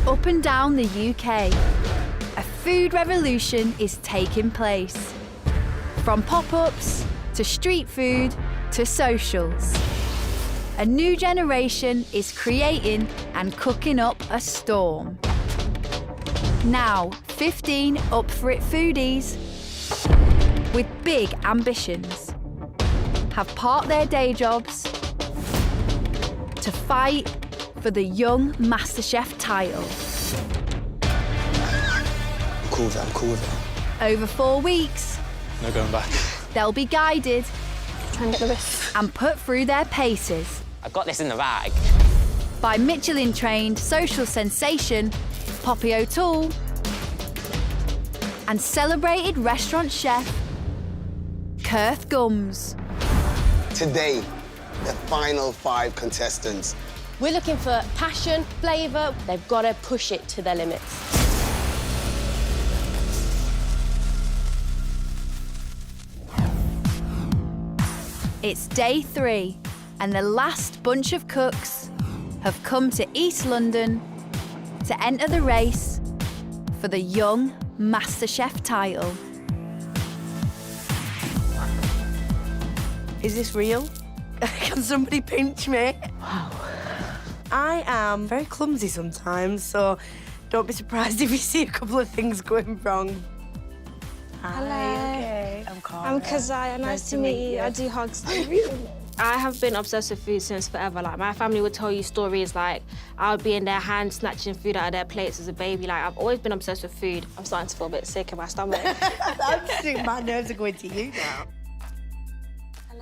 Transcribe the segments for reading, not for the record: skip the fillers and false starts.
Up and down the UK, a food revolution is taking place. From pop-ups, to street food, to socials. A new generation is creating and cooking up a storm. Now, 15 up for it foodies with big ambitions have parked their day jobs to fight for the young MasterChef title. I'm cool with it. Over 4 weeks, No going back. they'll be guided Try and get the wrist. and put through their paces I've got this in the bag. by Michelin-trained social sensation Poppy O'Toole and celebrated restaurant chef Kurth Gums. Today, the final 5 contestants. We're looking for passion, flavour. They've got to push it to their limits. It's day 3, and the last bunch of cooks have come to East London to enter the race for the young MasterChef title. Is this real? Can somebody pinch me? Wow. I am very clumsy sometimes, so don't be surprised if you see a couple of things going wrong. Hello. Okay. I'm Cara. I'm Kazaya. Nice to meet you. I do hugs. I have been obsessed with food since forever. Like, my family would tell you stories like I would be in their hands snatching food out of their plates as a baby. Like, I've always been obsessed with food. I'm starting to feel a bit sick in my stomach. My nerves are going to you now.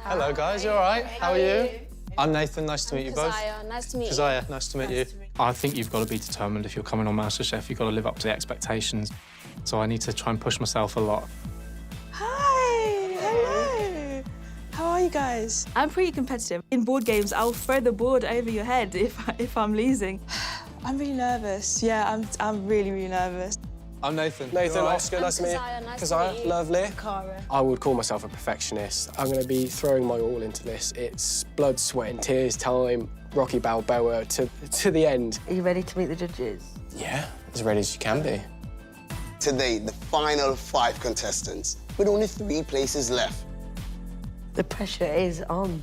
Hello, guys. You all right? How are you? I'm Nathan. Nice to meet you both. Kazaya, nice to meet you. Keziah, nice to meet you. I think you've got to be determined if you're coming on MasterChef. You've got to live up to the expectations. So I need to try and push myself a lot. Hi, hello. How are you guys? I'm pretty competitive. In board games, I'll throw the board over your head if I'm losing. I'm really nervous. Yeah, I'm really, really nervous. I'm Nathan. Nathan, You all right? Oscar, nice to meet you. Kazaya, nice to Kazaya, meet you. lovely. Cara. I would call myself a perfectionist. I'm going to be throwing my all into this. It's blood, sweat and tears time, Rocky Balboa to the end. Are you ready to meet the judges? Yeah, as ready as you can be. Today, the final 5 contestants, with only 3 places left. The pressure is on.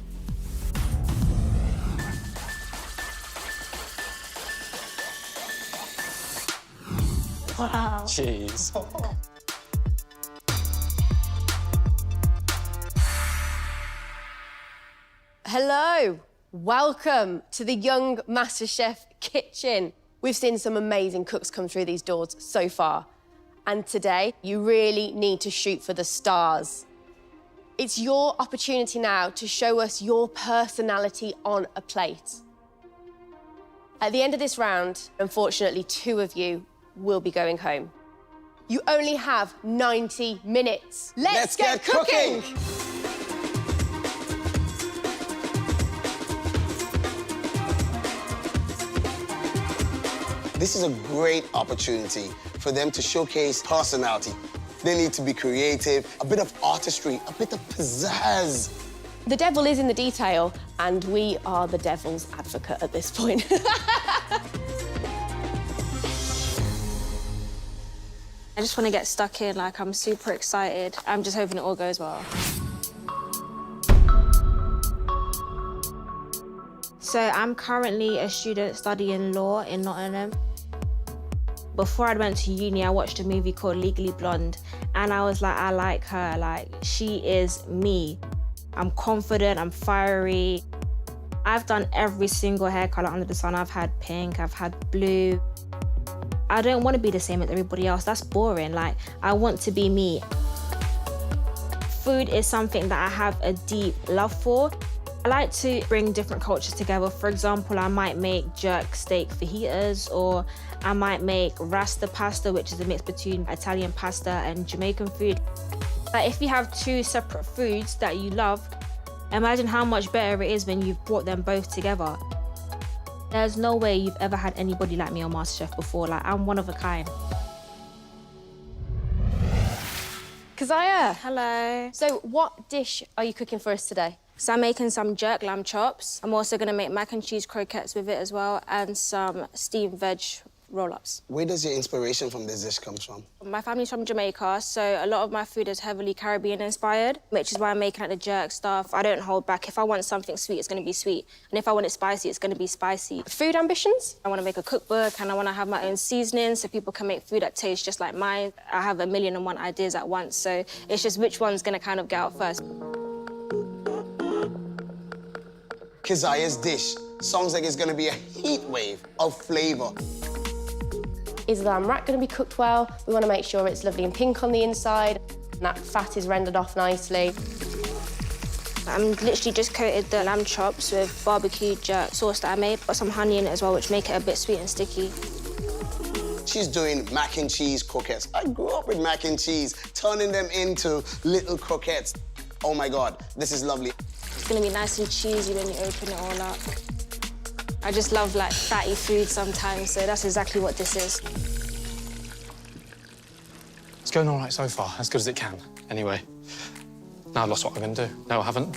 Wow. Jeez. Hello. Welcome to the young MasterChef kitchen. We've seen some amazing cooks come through these doors so far. And today, you really need to shoot for the stars. It's your opportunity now to show us your personality on a plate. At the end of this round, unfortunately, 2 of you will be going home. You only have 90 minutes. Let's get cooking! This is a great opportunity for them to showcase personality. They need to be creative, a bit of artistry, a bit of pizzazz. The devil is in the detail, and we are the devil's advocate at this point. I just want to get stuck in. Like, I'm super excited. I'm just hoping it all goes well. So I'm currently a student studying law in Nottingham. Before I went to uni, I watched a movie called Legally Blonde, and I was like, I like her. Like, she is me. I'm confident, I'm fiery. I've done every single hair color under the sun. I've had pink, I've had blue. I don't want to be the same as everybody else. That's boring. Like, I want to be me. Food is something that I have a deep love for. I like to bring different cultures together. For example, I might make jerk steak fajitas, or I might make rasta pasta, which is a mix between Italian pasta and Jamaican food. Like, if you have 2 separate foods that you love, imagine how much better it is when you've brought them both together. There's no way you've ever had anybody like me on MasterChef before. Like, I'm one of a kind. Kazaya. Hello. So what dish are you cooking for us today? So I'm making some jerk lamb chops. I'm also gonna make mac and cheese croquettes with it as well, and some steamed veg roll-ups. Where does your inspiration from this dish come from? My family's from Jamaica, so a lot of my food is heavily Caribbean-inspired, which is why I'm making like the jerk stuff. I don't hold back. If I want something sweet, it's going to be sweet. And if I want it spicy, it's going to be spicy. Food ambitions? I want to make a cookbook and I want to have my own seasoning so people can make food that tastes just like mine. I have 1,000,001 ideas at once, so it's just which one's going to kind of get out first. Keziah's dish sounds like it's going to be a heat wave of flavour. Is the lamb rack going to be cooked well? We want to make sure it's lovely and pink on the inside, and that fat is rendered off nicely. I'm literally just coated the lamb chops with barbecue jerk sauce that I made. Got some honey in it as well, which make it a bit sweet and sticky. She's doing mac and cheese croquettes. I grew up with mac and cheese, turning them into little croquettes. Oh my God, this is lovely. It's gonna be nice and cheesy when you open it all up. I just love like fatty food sometimes, so that's exactly what this is. It's going all right so far, as good as it can. Anyway, now I've lost what I'm going to do. No, I haven't.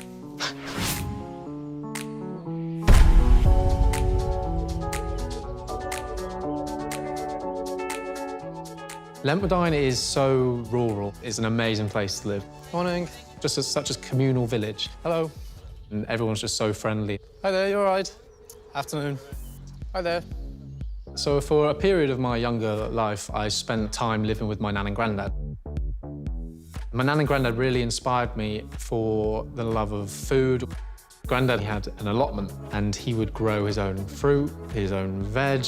Lentwardine is so rural. It's an amazing place to live. Morning. Just such a communal village. Hello. And everyone's just so friendly. Hi there, you all right? Afternoon. Hi there. So for a period of my younger life, I spent time living with my nan and granddad. My nan and granddad really inspired me for the love of food. Granddad had an allotment and he would grow his own fruit, his own veg,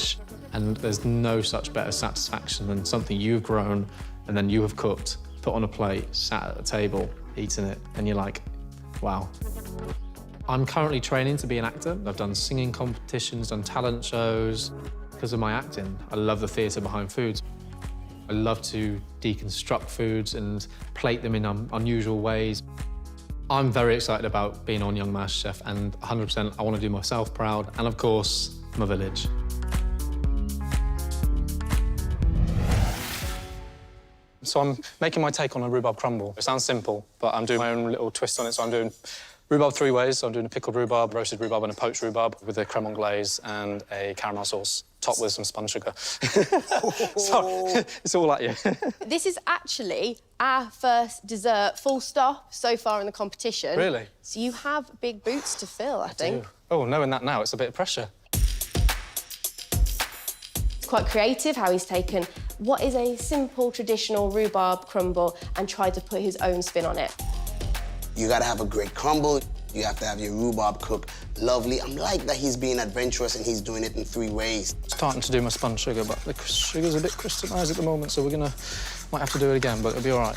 and there's no such better satisfaction than something you've grown and then you have cooked, put on a plate, sat at a table, eating it, and you're like, wow. I'm currently training to be an actor. I've done singing competitions, done talent shows. Because of my acting, I love the theatre behind foods. I love to deconstruct foods and plate them in unusual ways. I'm very excited about being on Young MasterChef, and 100% I want to do myself proud, and of course, my village. So I'm making my take on a rhubarb crumble. It sounds simple, but I'm doing my own little twist on it. So I'm doing rhubarb 3 ways. So I'm doing a pickled rhubarb, roasted rhubarb, and a poached rhubarb with a creme anglaise and a caramel sauce, topped with some spun sugar. Sorry, it's all at you. This is actually our first dessert, full stop, so far in the competition. Really? So you have big boots to fill, I think. Oh, knowing that now, it's a bit of pressure. It's quite creative how he's taken what is a simple, traditional rhubarb crumble and tried to put his own spin on it. You gotta have a great crumble. You have to have your rhubarb cooked lovely. I'm like that he's being adventurous and he's doing it in 3 ways. Starting to do my spun sugar, but the sugar's a bit crystallised at the moment, so might have to do it again, but it'll be all right.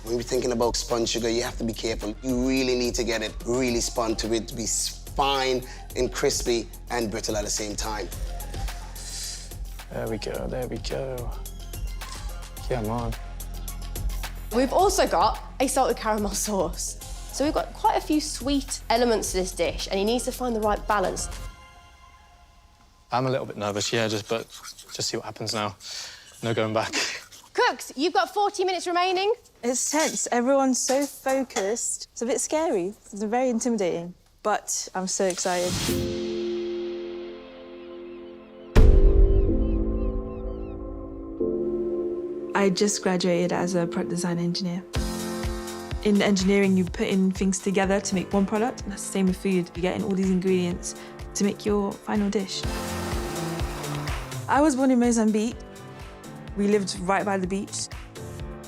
When you're thinking about spun sugar, you have to be careful. You really need to get it really spun to it to be fine and crispy and brittle at the same time. There we go, there we go. Come on. We've also got a salted caramel sauce. So we've got quite a few sweet elements to this dish, and he needs to find the right balance. I'm a little bit nervous, yeah, but just see what happens now. No going back. Cooks, you've got 40 minutes remaining. It's tense. Everyone's so focused. It's a bit scary. It's very intimidating, but I'm so excited. I just graduated as a product design engineer. In engineering, you put in things together to make one product, and that's the same with food. You get in all these ingredients to make your final dish. I was born in Mozambique. We lived right by the beach.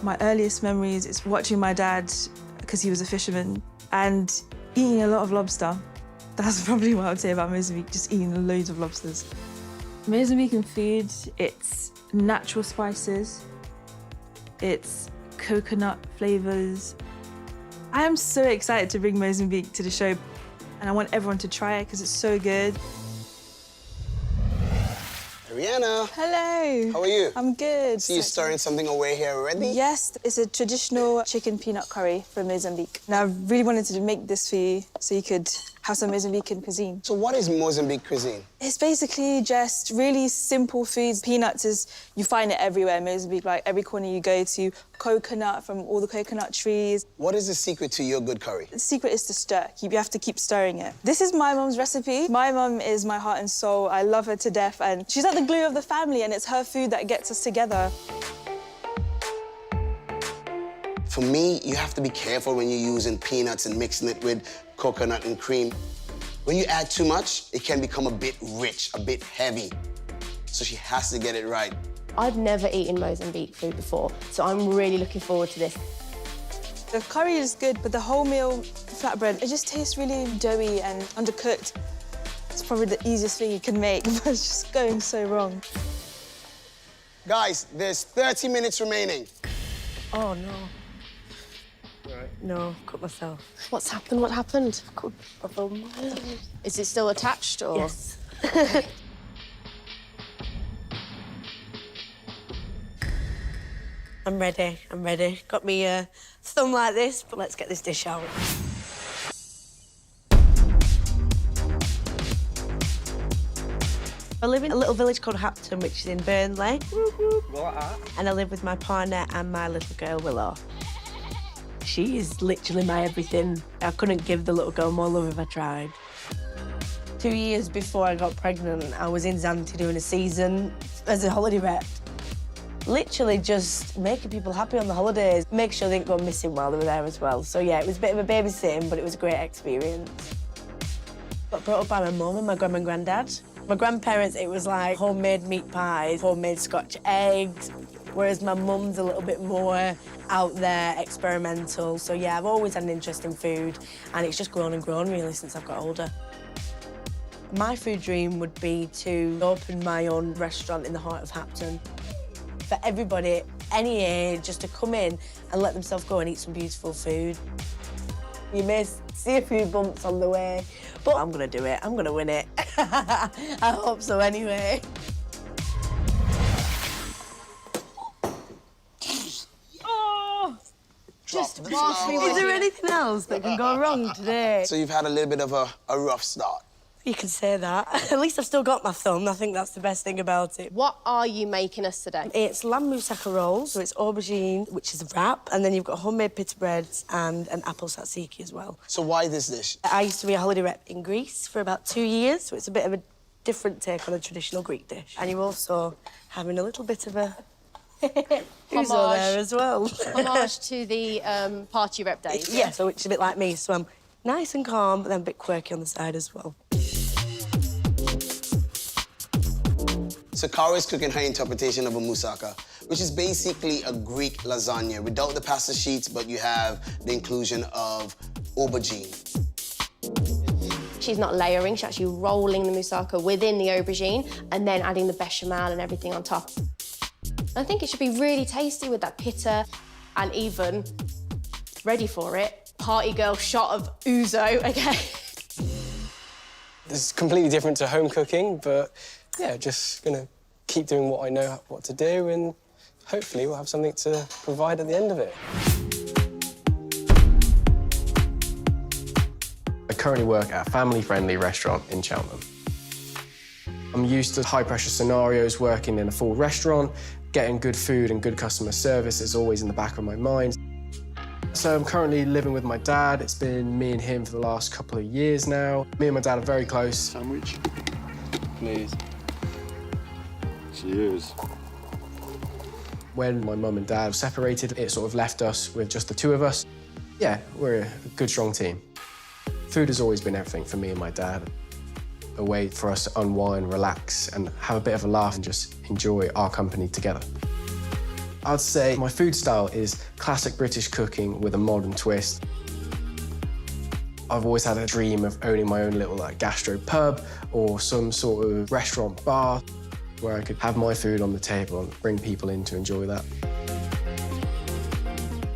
My earliest memories is watching my dad, because he was a fisherman, and eating a lot of lobster. That's probably what I would say about Mozambique, just eating loads of lobsters. Mozambican food, it's natural spices, it's coconut flavours. I am so excited to bring Mozambique to the show, and I want everyone to try it because it's so good. Ariana. Hello. How are you? I'm good. See you stirring something away here already? Yes, it's a traditional chicken peanut curry from Mozambique. And I really wanted to make this for you so you could have some Mozambican cuisine. So what is Mozambique cuisine? It's basically just really simple foods. Peanuts you find it everywhere in Mozambique, like every corner you go to. Coconut from all the coconut trees. What is the secret to your good curry? The secret is to stir. You have to keep stirring it. This is my mum's recipe. My mum is my heart and soul. I love her to death, and she's like the glue of the family, and it's her food that gets us together. For me, you have to be careful when you're using peanuts and mixing it with coconut and cream. When you add too much, it can become a bit rich, a bit heavy. So she has to get it right. I've never eaten Mozambique food before, so I'm really looking forward to this. The curry is good, but the wholemeal flatbread, it just tastes really doughy and undercooked. It's probably the easiest thing you can make, but it's just going so wrong. Guys, there's 30 minutes remaining. Oh, no. No, I've cut myself. What's happened? What happened? Cut my thumb. Is it still attached, or...? Yes. I'm ready, I'm ready. Got me thumb like this, but let's get this dish out. I live in a little village called Hapton, which is in Burnley. And I live with my partner and my little girl, Willow. She is literally my everything. I couldn't give the little girl more love if I tried. 2 years before I got pregnant, I was in Zante doing a season as a holiday rep. Literally just making people happy on the holidays, make sure they didn't go missing while they were there as well. So yeah, it was a bit of a babysitting, but it was a great experience. Got brought up by my mum and my grandma and granddad. My grandparents, it was like homemade meat pies, homemade Scotch eggs, whereas my mum's a little bit more out there, experimental. So yeah, I've always had an interest in food, and it's just grown and grown really since I've got older. My food dream would be to open my own restaurant in the heart of Hapton. For everybody, any age, just to come in and let themselves go and eat some beautiful food. You may see a few bumps on the way, but I'm gonna do it. I'm gonna win it. I hope so anyway. Oh! Just pass me. Is there anything else that can go wrong today? So you've had a little bit of a rough start. You can say that. At least I've still got my thumb. I think that's the best thing about it. What are you making us today? It's lamb moussaka rolls, so it's aubergine, which is a wrap, and then you've got homemade pita breads and an apple tzatziki as well. So why this dish? I used to be a holiday rep in Greece for about 2 years, so it's a bit of a different take on a traditional Greek dish. And you're also having a little bit of a ouzo there as well. Homage to the party rep days. Yeah, so it's a bit like me, so I'm nice and calm, but then a bit quirky on the side as well. So Cara is cooking her interpretation of a moussaka, which is basically a Greek lasagna without the pasta sheets, but you have the inclusion of aubergine. She's not layering, she's actually rolling the moussaka within the aubergine and then adding the bechamel and everything on top. I think it should be really tasty with that pita and even, ready for it, party girl shot of ouzo, okay? It's completely different to home cooking, but yeah, just gonna keep doing what I know what to do, and hopefully we'll have something to provide at the end of it. I currently work at a family-friendly restaurant in Cheltenham. I'm used to high-pressure scenarios, working in a full restaurant, getting good food and good customer service is always in the back of my mind. So I'm currently living with my dad. It's been me and him for the last couple of years now. Me and my dad are very close. Sandwich, please. Cheers. When my mum and dad separated, it sort of left us with just the two of us. Yeah, we're a good, strong team. Food has always been everything for me and my dad. A way for us to unwind, relax, and have a bit of a laugh and just enjoy our company together. I'd say my food style is classic British cooking with a modern twist. I've always had a dream of owning my own little gastro pub or some sort of restaurant bar where I could have my food on the table and bring people in to enjoy that.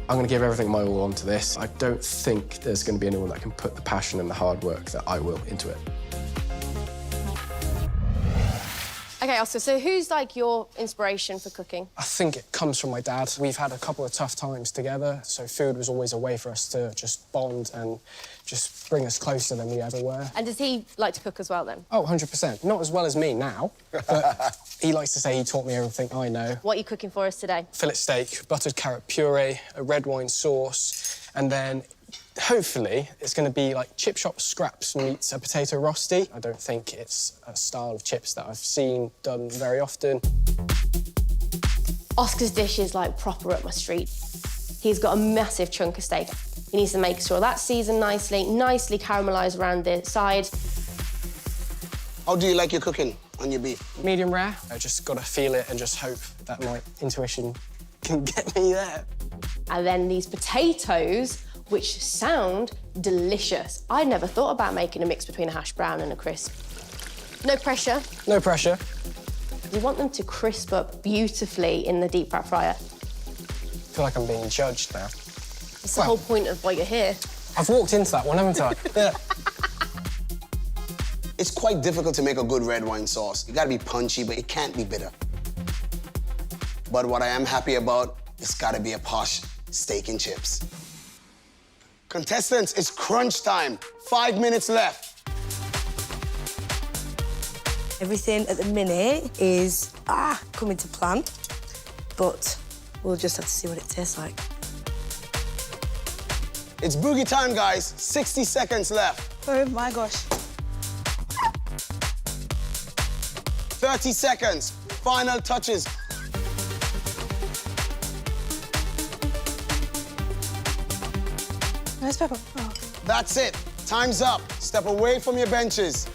I'm going to give everything my all onto this. I don't think there's going to be anyone that can put the passion and the hard work that I will into it. OK, Oscar, so who's, like, your inspiration for cooking? I think it comes from my dad. We've had a couple of tough times together, so food was always a way for us to just bond and just bring us closer than we ever were. And does he like to cook as well, then? Oh, 100%. Not as well as me now, but he likes to say he taught me everything I know. What are you cooking for us today? Fillet steak, buttered carrot puree, a red wine sauce, and then hopefully it's going to be like chip shop scraps meets a potato rosti. I don't think it's a style of chips that I've seen done very often. Oscar's dish is, like, proper up my street. He's got a massive chunk of steak. He needs to make sure that's seasoned nicely caramelised around the side. How do you like your cooking on your beef? Medium rare. I just got to feel it and just hope that my intuition can get me there. And then these potatoes, which sound delicious. I never thought about making a mix between a hash brown and a crisp. No pressure. No pressure. You want them to crisp up beautifully in the deep fat fryer. I feel like I'm being judged now. It's the whole point of why you're here. I've walked into that one, haven't I? Yeah. It's quite difficult to make a good red wine sauce. You gotta be punchy, but it can't be bitter. But what I am happy about, it's gotta be a posh steak and chips. Contestants, it's crunch time. 5 minutes left. Everything at the minute is, coming to plan, but we'll just have to see what it tastes like. It's boogie time, guys. 60 seconds left. Oh, my gosh. 30 seconds. Final touches. Nice pepper. Oh. That's it. Time's up. Step away from your benches.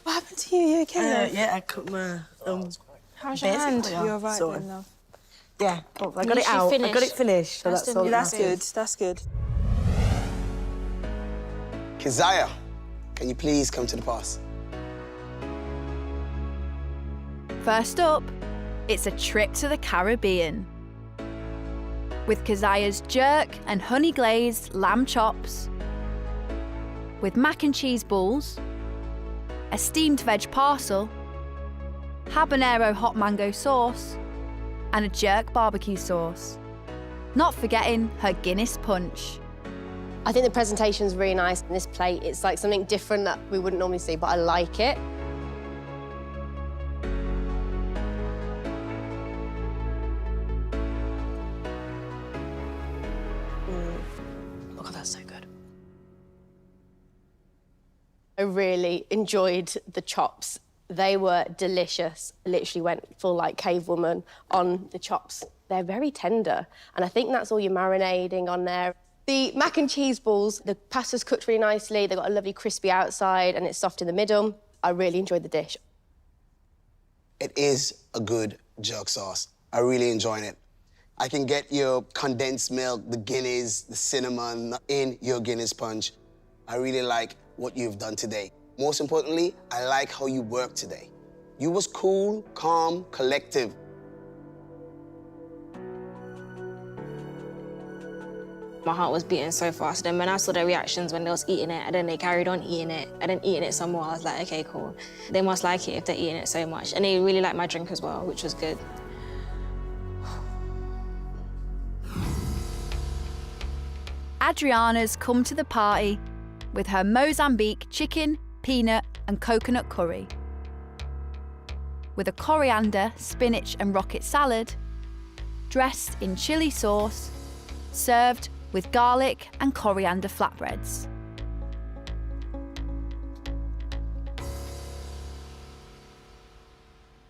What happened to you? You okay? Yeah, I cut my How's your hand? You're right, sort good of. enough. Yeah, I got it out. I got it finished, so that's all. That's good. That's good. Keziah, can you please come to the pass? First up, it's a trip to the Caribbean. With Keziah's jerk and honey-glazed lamb chops, with mac and cheese balls, a steamed veg parcel, habanero hot mango sauce, and a jerk barbecue sauce. Not forgetting her Guinness punch. I think the presentation's really nice in this plate. It's like something different that we wouldn't normally see, but I like it. Oh, God, that's so good. I really enjoyed the chops. They were delicious. Literally went full, like, cave woman on the chops. They're very tender, and I think that's all your marinating on there. The mac and cheese balls, the pasta's cooked really nicely. They've got a lovely crispy outside, and it's soft in the middle. I really enjoyed the dish. It is a good jerk sauce. I really enjoyed it. I can get your condensed milk, the Guinness, the cinnamon in your Guinness punch. I really like what you've done today. Most importantly, I like how you worked today. You was cool, calm, collective. My heart was beating so fast. Then when I saw their reactions when they was eating it, and then they carried on eating it, and then eating it some more, I was like, okay, cool. They must like it if they're eating it so much. And they really liked my drink as well, which was good. Adriana's come to the party with her Mozambique chicken, peanut and coconut curry. With a coriander, spinach and rocket salad, dressed in chili sauce, served with garlic and coriander flatbreads.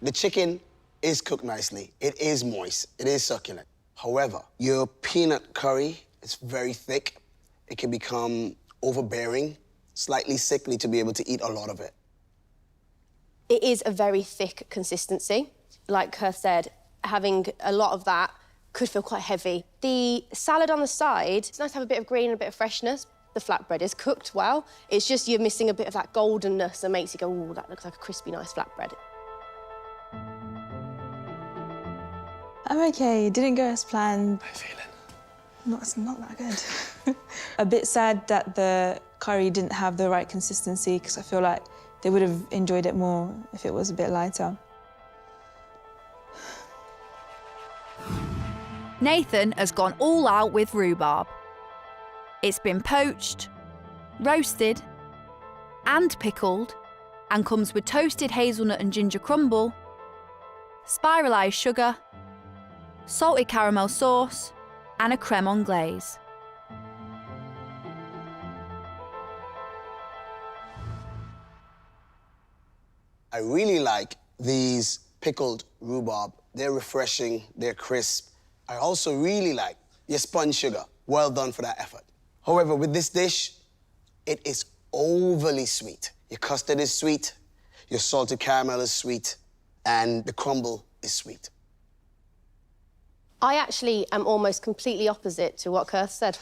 The chicken is cooked nicely. It is moist. It is succulent. However, your peanut curry is very thick. It can become overbearing, slightly sickly to be able to eat a lot of it. It is a very thick consistency. Like Her said, having a lot of that could feel quite heavy. The salad on the side, it's nice to have a bit of green and a bit of freshness. The flatbread is cooked well. It's just you're missing a bit of that goldenness that makes you go, ooh, that looks like a crispy, nice flatbread. I'm okay. Didn't go as planned. How are you feeling? It's not that good. A bit sad that the curry didn't have the right consistency because I feel like They would have enjoyed it more if it was a bit lighter. Nathan has gone all out with rhubarb. It's been poached, roasted, and pickled, and comes with toasted hazelnut and ginger crumble, spiralised sugar, salted caramel sauce, and a creme anglaise. I really like these pickled rhubarb. They're refreshing, they're crisp. I also really like your spun sugar. Well done for that effort. However, with this dish, it is overly sweet. Your custard is sweet, your salted caramel is sweet, and the crumble is sweet. I actually am almost completely opposite to what Kirth said.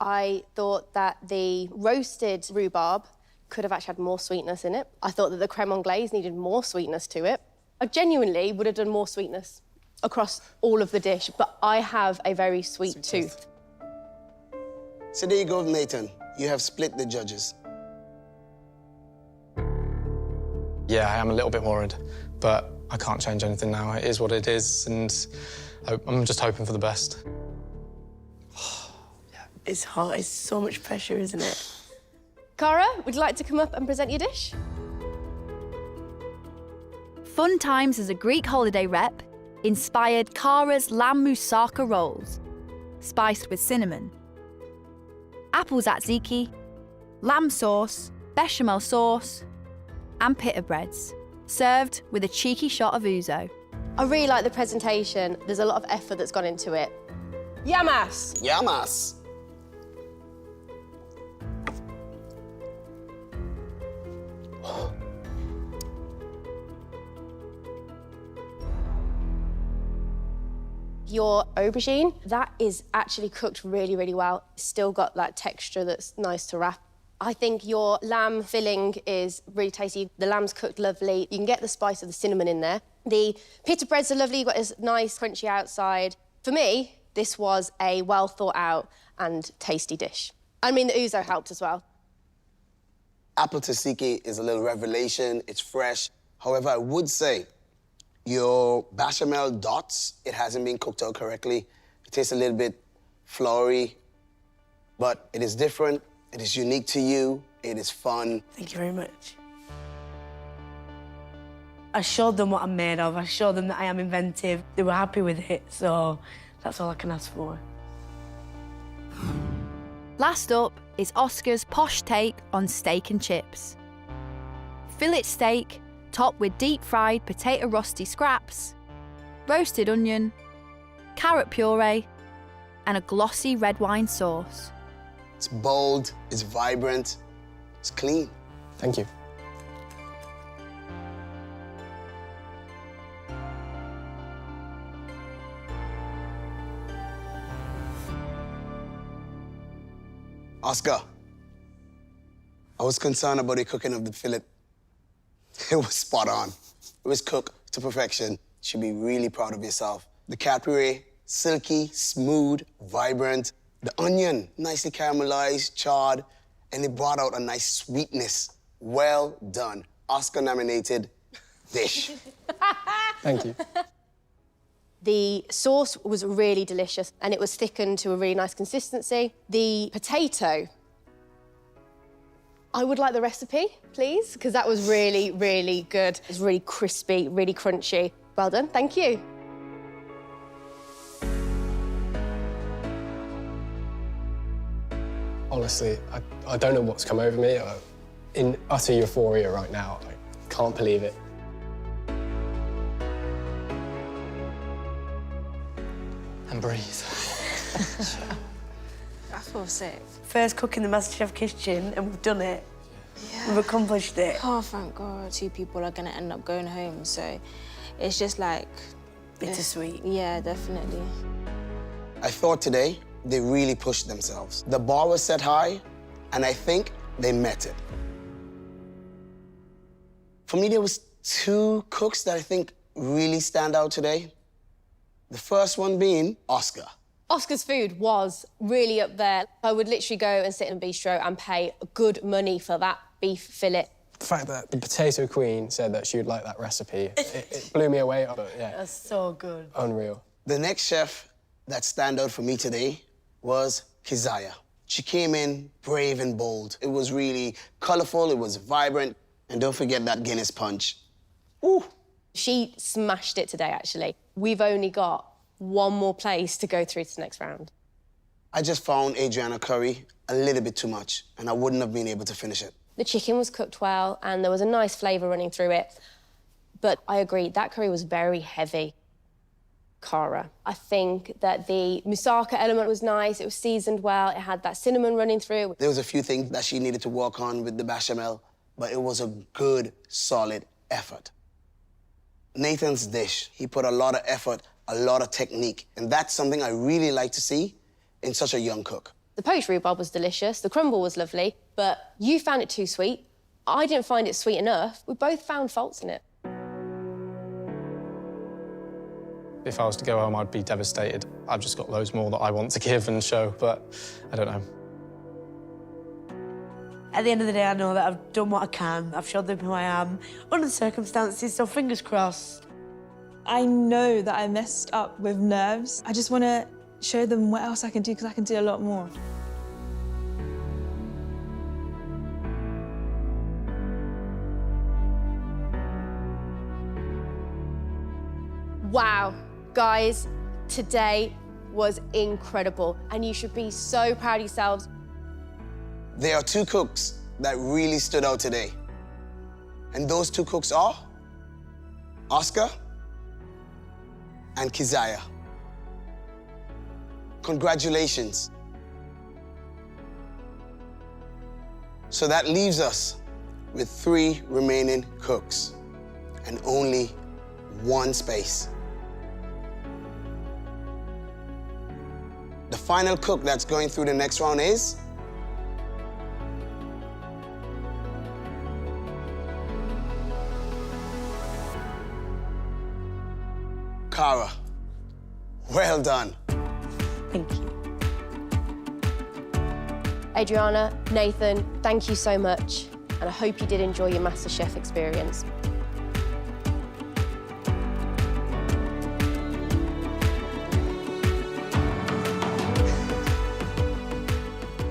I thought that the roasted rhubarb could have actually had more sweetness in it. I thought that the creme anglaise needed more sweetness to it. I genuinely would have done more sweetness across all of the dish, but I have a very sweet tooth. So there you go, Nathan. You have split the judges. Yeah, I am a little bit worried, but I can't change anything now. It is what it is, and I'm just hoping for the best. It's hard. It's so much pressure, isn't it? Cara, would you like to come up and present your dish? Fun Times as a Greek holiday rep inspired Cara's lamb moussaka rolls, spiced with cinnamon, apple tzatziki, lamb sauce, bechamel sauce, and pita breads, served with a cheeky shot of ouzo. I really like the presentation. There's a lot of effort that's gone into it. Yamas! Yamas. Your aubergine, that is actually cooked really, really well. Still got that texture that's nice to wrap. I think your lamb filling is really tasty. The lamb's cooked lovely. You can get the spice of the cinnamon in there. The pita breads are lovely. You've got this nice crunchy outside. For me, this was a well thought out and tasty dish. I mean, the ouzo helped as well. Apple tzatziki is a little revelation. It's fresh. However, I would say your bechamel dots, it hasn't been cooked out correctly. It tastes a little bit floury, but it is different. It is unique to you. It is fun. Thank you very much. I showed them what I'm made of. I showed them that I am inventive. They were happy with it, so that's all I can ask for. Last up is Oscar's posh take on steak and chips. Fillet steak, topped with deep-fried potato rosti scraps, roasted onion, carrot puree, and a glossy red wine sauce. It's bold, it's vibrant, it's clean. Thank you. Oscar, I was concerned about the cooking of the fillet. It was spot on. It was cooked to perfection. You should be really proud of yourself. The carrot puree, silky, smooth, vibrant. The onion, nicely caramelized, charred, and it brought out a nice sweetness. Well done. Oscar-nominated dish. Thank you. The sauce was really delicious and it was thickened to a really nice consistency. The potato, I would like the recipe, please, because that was really, really good. It was really crispy, really crunchy. Well done, thank you. Honestly, I don't know what's come over me. I'm in utter euphoria right now. I can't believe it. And breathe. I feel sick. First cook in the MasterChef kitchen, and we've done it. Yeah. We've accomplished it. Oh, thank God. 2 people are going to end up going home, so it's just like... bittersweet. Yeah, definitely. I thought today they really pushed themselves. The bar was set high, and I think they met it. For me, there was 2 cooks that I think really stand out today. The first one being Oscar. Oscar's food was really up there. I would literally go and sit in a bistro and pay good money for that beef fillet. The fact that the potato queen said that she would like that recipe, it blew me away, but yeah. That's so good. Unreal. The next chef that stand out for me today was Keziah. She came in brave and bold. It was really colourful, it was vibrant, and don't forget that Guinness punch. Ooh. She smashed it today, actually. We've only got one more place to go through to the next round. I just found Adriana curry a little bit too much, and I wouldn't have been able to finish it. The chicken was cooked well, and there was a nice flavour running through it. But I agree, that curry was very heavy. Cara. I think that the moussaka element was nice, it was seasoned well, it had that cinnamon running through. There was a few things that she needed to work on with the bechamel, but it was a good, solid effort. Nathan's dish, he put a lot of effort, a lot of technique, and that's something I really like to see in such a young cook. The poached rhubarb was delicious, the crumble was lovely, but you found it too sweet. I didn't find it sweet enough. We both found faults in it. If I was to go home, I'd be devastated. I've just got loads more that I want to give and show, but I don't know. At the end of the day, I know that I've done what I can. I've showed them who I am under the circumstances, so fingers crossed. I know that I messed up with nerves. I just want to show them what else I can do, because I can do a lot more. Wow, guys, today was incredible, and you should be so proud of yourselves. There are two cooks that really stood out today. And those two cooks are Oscar and Keziah. Congratulations. So that leaves us with 3 remaining cooks and only 1 space. The final cook that's going through the next round is Cara. Well done. Thank you. Adriana, Nathan, thank you so much, and I hope you did enjoy your MasterChef experience.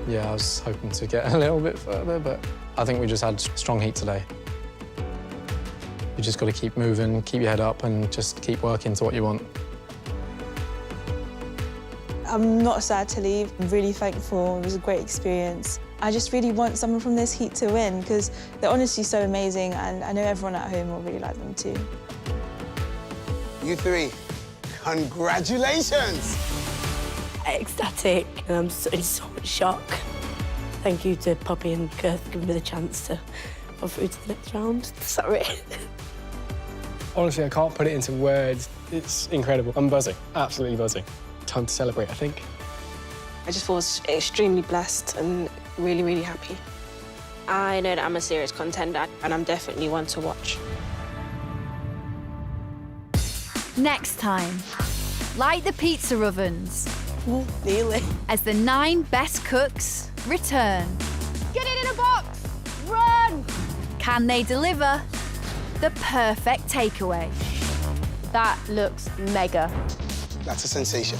Yeah, I was hoping to get a little bit further, but I think we just had strong heat today. You just got to keep moving, keep your head up, and just keep working to what you want. I'm not sad to leave. I'm really thankful. It was a great experience. I just really want someone from this heat to win, because they're honestly so amazing, and I know everyone at home will really like them too. You 3, congratulations! Ecstatic, and I'm in so much shock. Thank you to Poppy and Kirk for giving me the chance to go through to the next round. Sorry. Honestly, I can't put it into words. It's incredible. I'm buzzing, absolutely buzzing. Time to celebrate, I think. I just feel extremely blessed and really, really happy. I know that I'm a serious contender, and I'm definitely one to watch. Next time, light the pizza ovens Ooh, nearly. as the 9 best cooks return. Get it in a box! Run! Can they deliver the perfect takeaway? That looks mega. That's a sensation.